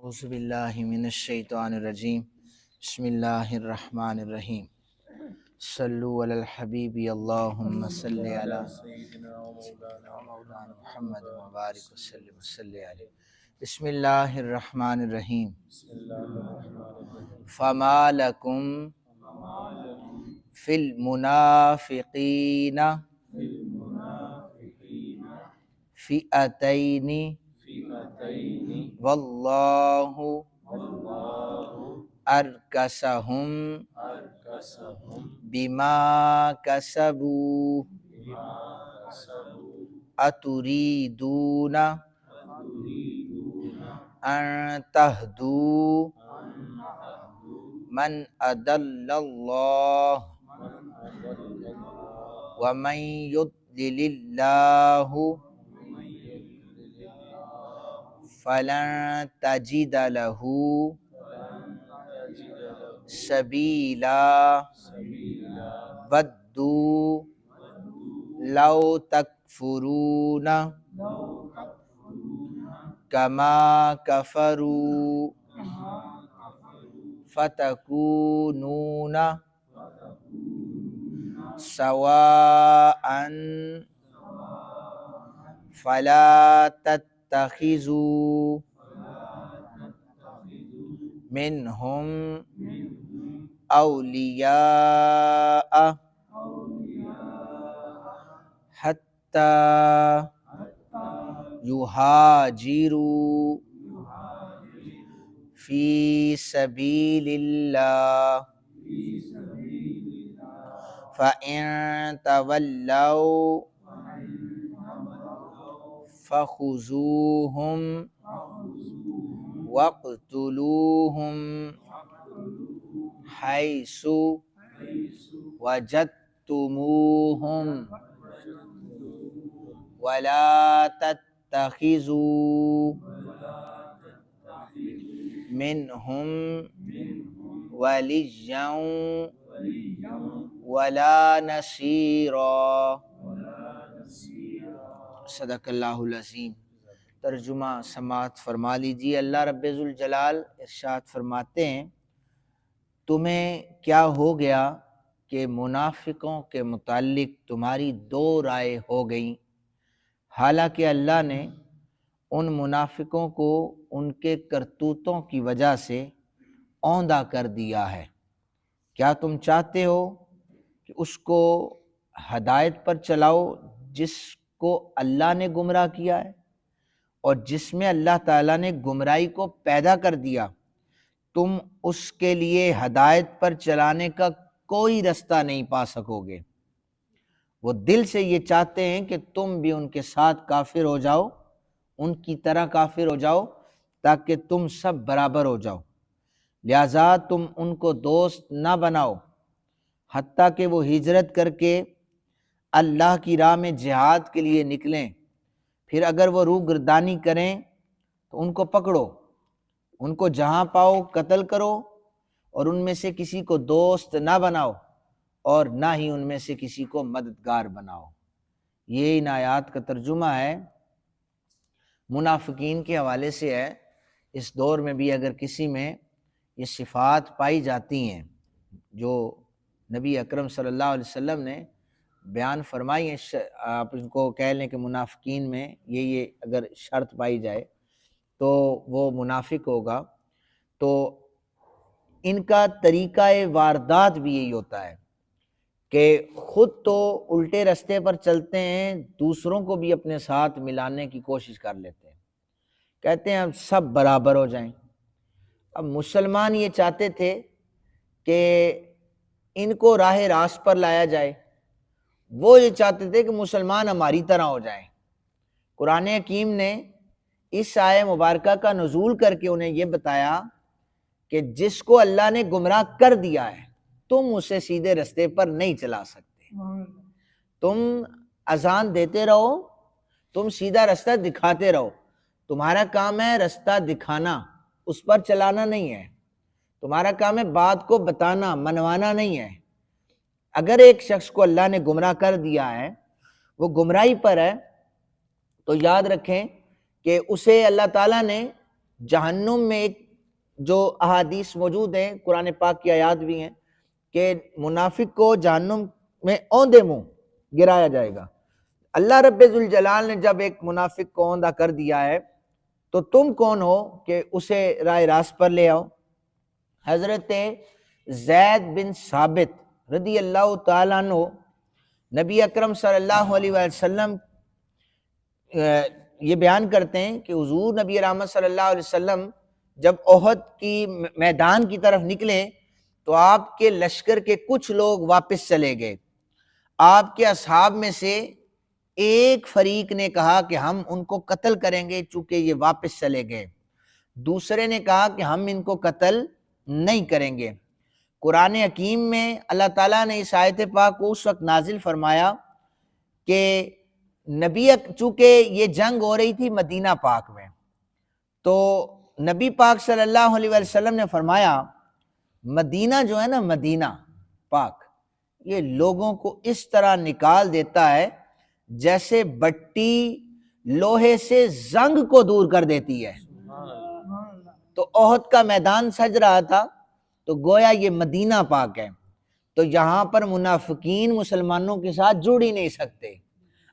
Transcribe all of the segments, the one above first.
اعوذ باللہ من الشیطان الرجیم بسم اللہ الرحمن الرحیم صلو علی الحبیب اللہم صلی علی سیدنا و مولانا محمد مبارک وسلم صلی علیہ بسم اللہ الرحمن الرحیم فما لکم فی المنافقین فئتین واللہ ارکسہم بما کسبوا اتریدون ان تہدوا من اضل اللہ ومن یضلل اللہ فلن تجد له سبیلا ودوا لو تکفرون کما کفروا فتکونون سواء فلا تتخذوا منہم اولیاء حتی یہاجروا فی سبیل اللہ فإن تولوا فخذوہم وَاقْتُلُوهُمْ حَيْثُ وَجَدتُّمُوهُمْ وَلَا تَتَّخِذُوا مِنْهُمْ وَلِيًّا وَلَا نَصِيرًا۔ صدق اللہ العظیم۔ ترجمہ سماعت فرما لیجیے۔ اللہ رب ذوالجلال ارشاد فرماتے ہیں تمہیں کیا ہو گیا کہ منافقوں کے متعلق تمہاری دو رائے ہو گئیں، حالانکہ اللہ نے ان منافقوں کو ان کے کرتوتوں کی وجہ سے اوندھا کر دیا ہے۔ کیا تم چاہتے ہو کہ اس کو ہدایت پر چلاؤ جس کو اللہ نے گمراہ کیا ہے اور جس میں اللہ تعالیٰ نے گمراہی کو پیدا کر دیا؟ تم اس کے لیے ہدایت پر چلانے کا کوئی رستہ نہیں پا سکو گے۔ وہ دل سے یہ چاہتے ہیں کہ تم بھی ان کے ساتھ کافر ہو جاؤ، ان کی طرح کافر ہو جاؤ تاکہ تم سب برابر ہو جاؤ، لہذا تم ان کو دوست نہ بناؤ حتیٰ کہ وہ ہجرت کر کے اللہ کی راہ میں جہاد کے لیے نکلیں، پھر اگر وہ روگردانی کریں تو ان کو پکڑو، ان کو جہاں پاؤ قتل کرو، اور ان میں سے کسی کو دوست نہ بناؤ اور نہ ہی ان میں سے کسی کو مددگار بناؤ۔ یہ ان آیات کا ترجمہ ہے، منافقین کے حوالے سے ہے۔ اس دور میں بھی اگر کسی میں یہ صفات پائی جاتی ہیں جو نبی اکرم صلی اللہ علیہ وسلم نے بیان فرمائی ہیں، آپ ان کو کہہ لیں کہ منافقین میں یہ اگر شرط پائی جائے تو وہ منافق ہوگا۔ تو ان کا طریقہ واردات بھی یہی ہوتا ہے کہ خود تو الٹے رستے پر چلتے ہیں، دوسروں کو بھی اپنے ساتھ ملانے کی کوشش کر لیتے ہیں، کہتے ہیں ہم سب برابر ہو جائیں۔ اب مسلمان یہ چاہتے تھے کہ ان کو راہ راست پر لایا جائے، وہ یہ چاہتے تھے کہ مسلمان ہماری طرح ہو جائیں۔ قرآن حکیم نے اس آیہ مبارکہ کا نزول کر کے انہیں یہ بتایا کہ جس کو اللہ نے گمراہ کر دیا ہے تم اسے سیدھے رستے پر نہیں چلا سکتے۔ تم اذان دیتے رہو، تم سیدھا رستہ دکھاتے رہو، تمہارا کام ہے رستہ دکھانا، اس پر چلانا نہیں ہے۔ تمہارا کام ہے بات کو بتانا، منوانا نہیں ہے۔ اگر ایک شخص کو اللہ نے گمراہ کر دیا ہے، وہ گمراہی پر ہے، تو یاد رکھیں کہ اسے اللہ تعالیٰ نے جہنم میں ایک جو احادیث موجود ہیں، قرآن پاک کی آیات بھی ہیں کہ منافق کو جہنم میں اوندے منہ گرایا جائے گا۔ اللہ رب ذوالجلال نے جب ایک منافق کو اوندھا کر دیا ہے تو تم کون ہو کہ اسے راہ راست پر لے آؤ؟ حضرت زید بن ثابت رضی اللہ تعالیٰ عنہ نبی اکرم صلی اللہ علیہ وسلم یہ بیان کرتے ہیں کہ حضور نبی رحمت صلی اللہ علیہ وسلم جب احد کی میدان کی طرف نکلے تو آپ کے لشکر کے کچھ لوگ واپس چلے گئے۔ آپ کے اصحاب میں سے ایک فریق نے کہا کہ ہم ان کو قتل کریں گے چونکہ یہ واپس چلے گئے، دوسرے نے کہا کہ ہم ان کو قتل نہیں کریں گے۔ قرآن حکیم میں اللہ تعالیٰ نے اس آیت پاک کو اس وقت نازل فرمایا کہ نبی چونکہ یہ جنگ ہو رہی تھی مدینہ پاک میں، تو نبی پاک صلی اللہ علیہ وسلم نے فرمایا مدینہ جو ہے نا، مدینہ پاک یہ لوگوں کو اس طرح نکال دیتا ہے جیسے بٹی لوہے سے زنگ کو دور کر دیتی ہے۔ تو احد کا میدان سج رہا تھا تو گویا یہ مدینہ پاک ہے، تو یہاں پر منافقین مسلمانوں کے ساتھ جڑ ہی نہیں سکتے۔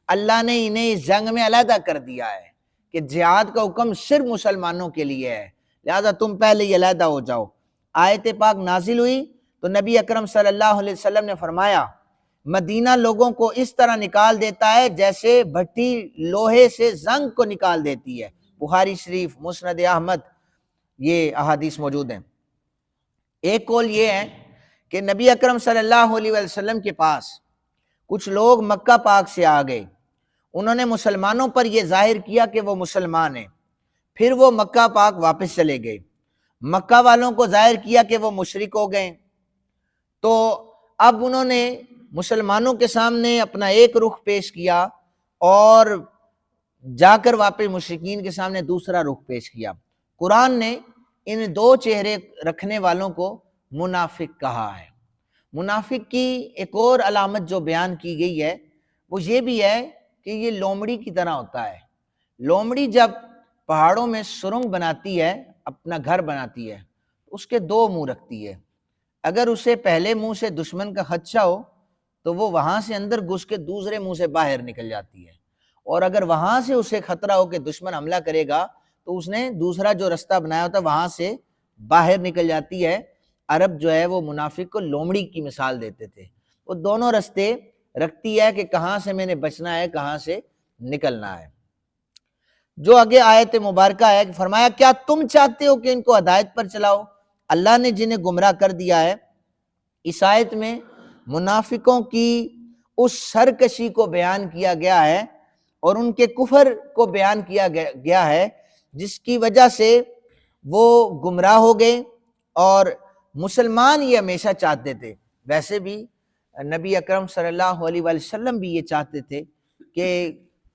اللہ نے انہیں اس جنگ میں علیحدہ کر دیا ہے کہ جہاد کا حکم صرف مسلمانوں کے لیے ہے، لہذا تم پہلے ہی علیحدہ ہو جاؤ۔ آیت پاک نازل ہوئی تو نبی اکرم صلی اللہ علیہ وسلم نے فرمایا مدینہ لوگوں کو اس طرح نکال دیتا ہے جیسے بھٹی لوہے سے زنگ کو نکال دیتی ہے۔ بخاری شریف، مسند احمد یہ احادیث موجود ہیں۔ ایک قول یہ ہے کہ نبی اکرم صلی اللہ علیہ وسلم کے پاس کچھ لوگ مکہ پاک سے آ گئے، انہوں نے مسلمانوں پر یہ ظاہر کیا کہ وہ مسلمان ہیں، پھر وہ مکہ پاک واپس چلے گئے، مکہ والوں کو ظاہر کیا کہ وہ مشرک ہو گئے، تو اب انہوں نے مسلمانوں کے سامنے اپنا ایک رخ پیش کیا اور جا کر واپس مشرکین کے سامنے دوسرا رخ پیش کیا۔ قرآن نے ان دو چہرے رکھنے والوں کو منافق کہا ہے۔ منافق کی ایک اور علامت جو بیان کی گئی ہے وہ یہ بھی ہے کہ یہ لومڑی کی طرح ہوتا ہے۔ لومڑی جب پہاڑوں میں سرنگ بناتی ہے، اپنا گھر بناتی ہے، اس کے دو منہ رکھتی ہے۔ اگر اسے پہلے منہ سے دشمن کا خدشہ ہو تو وہ وہاں سے اندر گھس کے دوسرے منہ سے باہر نکل جاتی ہے، اور اگر وہاں سے اسے خطرہ ہو کہ دشمن حملہ کرے گا تو اس نے دوسرا جو رستہ بنایا ہوتا ہے وہاں سے باہر نکل جاتی ہے۔ عرب جو ہے وہ منافق کو لومڑی کی مثال دیتے تھے، وہ دونوں رستے رکھتی ہے کہ کہاں سے میں نے بچنا ہے، کہاں سے نکلنا ہے۔ جو آگے آیت مبارکہ ہے کہ فرمایا کیا تم چاہتے ہو کہ ان کو ہدایت پر چلاؤ؟ اللہ نے جنہیں گمراہ کر دیا ہے۔ اس آیت میں منافقوں کی اس سرکشی کو بیان کیا گیا ہے اور ان کے کفر کو بیان کیا گیا ہے جس کی وجہ سے وہ گمراہ ہو گئے، اور مسلمان یہ ہمیشہ چاہتے تھے، ویسے بھی نبی اکرم صلی اللہ علیہ وسلم بھی یہ چاہتے تھے کہ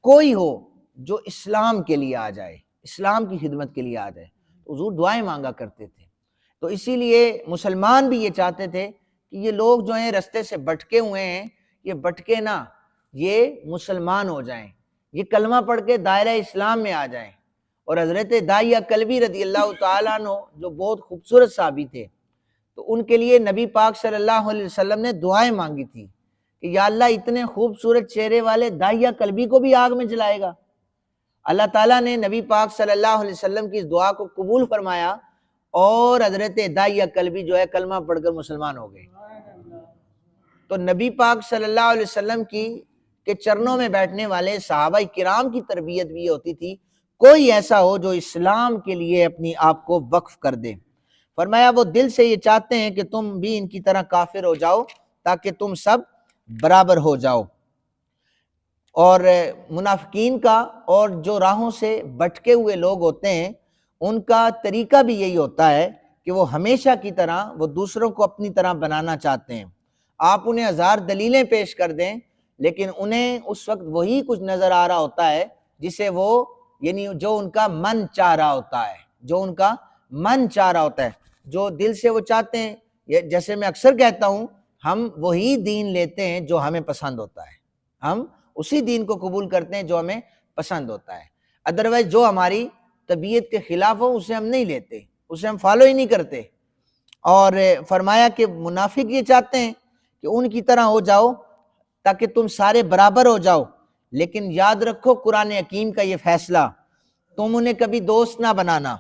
کوئی ہو جو اسلام کے لیے آ جائے، اسلام کی خدمت کے لیے آ جائے۔ حضور دعائیں مانگا کرتے تھے، تو اسی لیے مسلمان بھی یہ چاہتے تھے کہ یہ لوگ جو ہیں رستے سے بھٹکے ہوئے ہیں، یہ بھٹکے نہ، یہ مسلمان ہو جائیں، یہ کلمہ پڑھ کے دائرہ اسلام میں آ جائیں۔ اور حضرت داعیہ کلبی رضی اللہ تعالیٰ عنہ جو بہت خوبصورت صحابی تھے، تو ان کے لیے نبی پاک صلی اللہ علیہ وسلم نے دعائیں مانگی تھی کہ یا اللہ اتنے خوبصورت چہرے والے داعیہ کلبی کو بھی آگ میں جلائے گا۔ اللہ تعالیٰ نے نبی پاک صلی اللہ علیہ وسلم کی اس دعا کو قبول فرمایا اور حضرت داعیہ کلبی جو ہے کلمہ پڑھ کر مسلمان ہو گئے۔ تو نبی پاک صلی اللہ علیہ وسلم کے چرنوں میں بیٹھنے والے صحابہ کرام کی تربیت بھی یہ ہوتی تھی کوئی ایسا ہو جو اسلام کے لیے اپنی آپ کو وقف کر دے۔ فرمایا وہ دل سے یہ چاہتے ہیں کہ تم بھی ان کی طرح کافر ہو جاؤ تاکہ تم سب برابر ہو جاؤ۔ اور منافقین کا اور جو راہوں سے بھٹکے ہوئے لوگ ہوتے ہیں ان کا طریقہ بھی یہی ہوتا ہے کہ وہ ہمیشہ کی طرح وہ دوسروں کو اپنی طرح بنانا چاہتے ہیں۔ آپ انہیں ہزار دلیلیں پیش کر دیں لیکن انہیں اس وقت وہی کچھ نظر آ رہا ہوتا ہے جسے وہ یعنی جو ان کا من چاہ رہا ہوتا ہے، جو ان کا من چاہ رہا ہوتا ہے، جو دل سے وہ چاہتے ہیں۔ جیسے میں اکثر کہتا ہوں ہم وہی دین لیتے ہیں جو ہمیں پسند ہوتا ہے، ہم اسی دین کو قبول کرتے ہیں جو ہمیں پسند ہوتا ہے، ادروائز جو ہماری طبیعت کے خلاف ہو اسے ہم نہیں لیتے، اسے ہم فالو ہی نہیں کرتے۔ اور فرمایا کہ منافق یہ چاہتے ہیں کہ ان کی طرح ہو جاؤ تاکہ تم سارے برابر ہو جاؤ، لیکن یاد رکھو قرآن حکیم کا یہ فیصلہ، تم انہیں کبھی دوست نہ بنانا،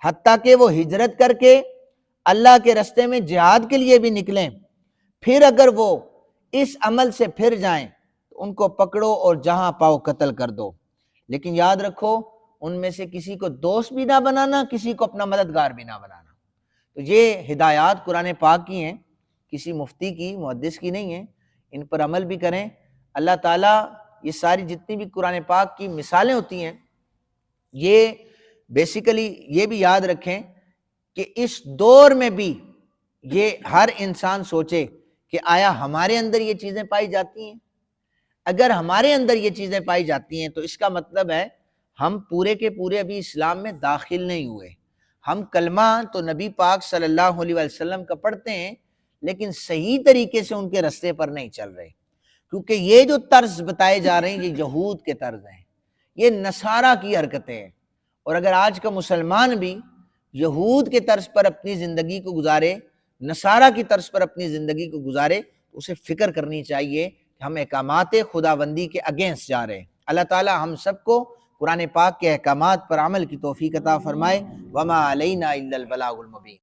حتیٰ کہ وہ ہجرت کر کے اللہ کے رستے میں جہاد کے لیے بھی نکلیں، پھر اگر وہ اس عمل سے پھر جائیں تو ان کو پکڑو اور جہاں پاؤ قتل کر دو، لیکن یاد رکھو ان میں سے کسی کو دوست بھی نہ بنانا، کسی کو اپنا مددگار بھی نہ بنانا۔ تو یہ ہدایات قرآن پاک کی ہیں، کسی مفتی کی، محدث کی نہیں ہیں، ان پر عمل بھی کریں۔ اللہ تعالیٰ یہ ساری جتنی بھی قرآن پاک کی مثالیں ہوتی ہیں، یہ بیسیکلی یہ بھی یاد رکھیں کہ اس دور میں بھی یہ ہر انسان سوچے کہ آیا ہمارے اندر یہ چیزیں پائی جاتی ہیں؟ اگر ہمارے اندر یہ چیزیں پائی جاتی ہیں تو اس کا مطلب ہے ہم پورے کے پورے ابھی اسلام میں داخل نہیں ہوئے۔ ہم کلمہ تو نبی پاک صلی اللہ علیہ وسلم کا پڑھتے ہیں، لیکن صحیح طریقے سے ان کے رستے پر نہیں چل رہے، کیونکہ یہ جو طرز بتائے جا رہے ہیں یہ یہود کے طرز ہیں، یہ نصارہ کی حرکتیں ہیں۔ اور اگر آج کا مسلمان بھی یہود کے طرز پر اپنی زندگی کو گزارے، نصارہ کی طرز پر اپنی زندگی کو گزارے، تو اسے فکر کرنی چاہیے کہ ہم احکامات خداوندی کے اگینسٹ جا رہے ہیں۔ اللہ تعالی ہم سب کو قرآن پاک کے احکامات پر عمل کی توفیق عطا فرمائے۔ وما علینا الا البلاغ المبین۔